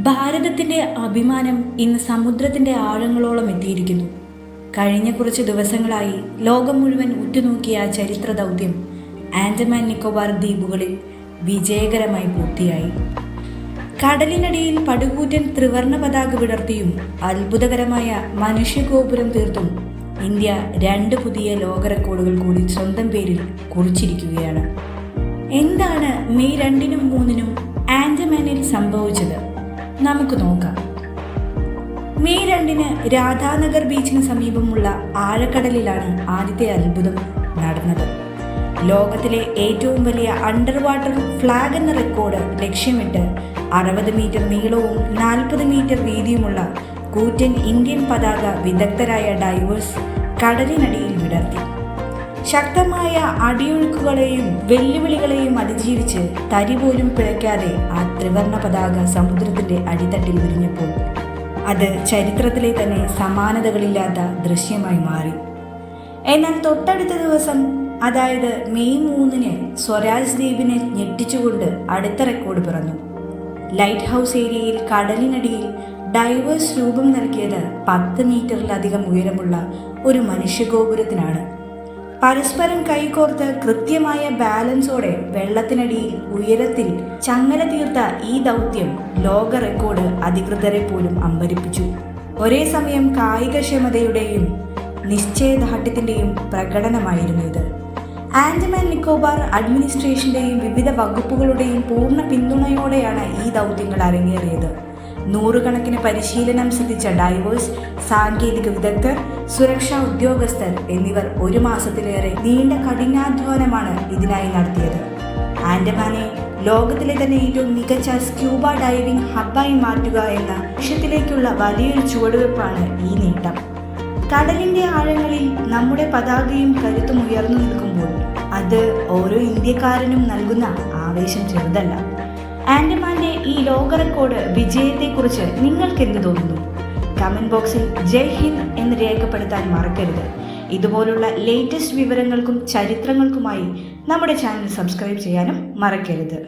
ഭാരതത്തിൻ്റെ അഭിമാനം ഇന്ന് സമുദ്രത്തിൻ്റെ ആഴങ്ങളോളം എത്തിയിരിക്കുന്നു. കഴിഞ്ഞ കുറച്ച് ദിവസങ്ങളായി ലോകം മുഴുവൻ ഉറ്റുനോക്കിയ ചരിത്ര ദൗത്യം ആൻഡമാൻ നിക്കോബാർ ദ്വീപുകളിൽ വിജയകരമായി പൂർത്തിയായി. കടലിനടിയിൽ പടുകൂറ്റൻ ത്രിവർണ പതാക വിടർത്തിയും അത്ഭുതകരമായ മനുഷ്യഗോപുരം തീർത്തും ഇന്ത്യ 2 പുതിയ ലോക റെക്കോർഡുകൾ കൂടി സ്വന്തം പേരിൽ കുറിച്ചിരിക്കുകയാണ്. എന്താണ് മെയ് 2-നും 3-നും ആൻഡമാനിൽ സംഭവിച്ചത്? നമുക്ക് നോക്കാം. മെയ് 2-ന് രാധാനഗർ ബീച്ചിന് സമീപമുള്ള ആഴക്കടലിലാണ് ആദ്യത്തെ അത്ഭുതം നടന്നത്. ലോകത്തിലെ ഏറ്റവും വലിയ അണ്ടർ വാട്ടർ ഫ്ലാഗ് എന്ന റെക്കോർഡ് ലക്ഷ്യമിട്ട് 60 മീറ്റർ നീളവും 40 മീറ്റർ വീതിയുമുള്ള കൂറ്റൻ ഇന്ത്യൻ പതാക വിദഗ്ധരായ ഡൈവേഴ്സ് കടലിനടിയിൽ വിടർത്തി. ശക്തമായ അടിയൊഴുക്കുകളെയും വെല്ലുവിളികളെയും അതിജീവിച്ച് തരി പോലും പിഴയ്ക്കാതെ ആ ത്രിവർണ പതാക സമുദ്രത്തിൻ്റെ അടിത്തട്ടിൽ വിരിഞ്ഞപ്പോൾ അത് ചരിത്രത്തിലെ തന്നെ സമാനതകളില്ലാത്ത ദൃശ്യമായി മാറി. എന്നാൽ തൊട്ടടുത്ത ദിവസം, അതായത് മെയ് 3-ന് സ്വരാജ് ദ്വീപിനെ ഞെട്ടിച്ചുകൊണ്ട് അടുത്ത റെക്കോർഡ് പിറന്നു. ലൈറ്റ് ഹൗസ് ഏരിയയിൽ കടലിനടിയിൽ ഡൈവേഴ്സ് രൂപം നൽകിയത് 10 മീറ്ററിലധികം ഉയരമുള്ള ഒരു മനുഷ്യഗോപുരത്തിനാണ്. പരസ്പരം കൈകോർത്ത് കൃത്യമായ ബാലൻസോടെ വെള്ളത്തിനടിയിൽ ഉയരത്തിൽ ചങ്ങല തീർത്ത ഈ ദൗത്യം ലോക റെക്കോർഡ് അധികൃതരെ പോലും അമ്പരിപ്പിച്ചു. ഒരേ സമയം കായികക്ഷമതയുടെയും നിശ്ചയദാർഢ്യത്തിൻ്റെയും പ്രകടനമായിരുന്നു ഇത്. ആൻഡമാൻ നിക്കോബാർ അഡ്മിനിസ്ട്രേഷൻ്റെയും വിവിധ വകുപ്പുകളുടെയും പൂർണ്ണ പിന്തുണയോടെയാണ് ഈ ദൗത്യങ്ങൾ അരങ്ങേറിയത്. 100 കണക്കിന് പരിശീലനം സിദ്ധിച്ച ഡൈവേഴ്സ്, സാങ്കേതിക വിദഗ്ധർ, സുരക്ഷാ ഉദ്യോഗസ്ഥർ എന്നിവർ 1 മാസത്തിലേറെ നീണ്ട കഠിനാധ്വാനമാണ് ഇതിനായി നടത്തിയത്. ആൻഡമാനെ ലോകത്തിലെ തന്നെ ഏറ്റവും മികച്ച സ്ക്യൂബ ഡൈവിംഗ് ഹബ്ബായി മാറ്റുക എന്ന ലക്ഷ്യത്തിലേക്കുള്ള വലിയൊരു ചുവടുവെപ്പാണ് ഈ നേട്ടം. കടലിൻ്റെ ആഴങ്ങളിൽ നമ്മുടെ പതാകയും കരുത്തും ഉയർന്നു നിൽക്കുമ്പോൾ അത് ഓരോ ഇന്ത്യക്കാരനും നൽകുന്ന ആവേശം ചെറുതല്ല. ആൻഡമാൻ്റെ ഈ ലോക റെക്കോർഡ് വിജയത്തെക്കുറിച്ച് നിങ്ങൾക്ക് എന്ത് തോന്നുന്നു? കമൻറ്റ് ബോക്സിൽ ജയ് ഹിന്ദ് എന്ന് രേഖപ്പെടുത്താൻ മറക്കരുത്. ഇതുപോലുള്ള ലേറ്റസ്റ്റ് വിവരങ്ങൾക്കും ചരിത്രങ്ങൾക്കുമായി നമ്മുടെ ചാനൽ സബ്സ്ക്രൈബ് ചെയ്യാനും മറക്കരുത്.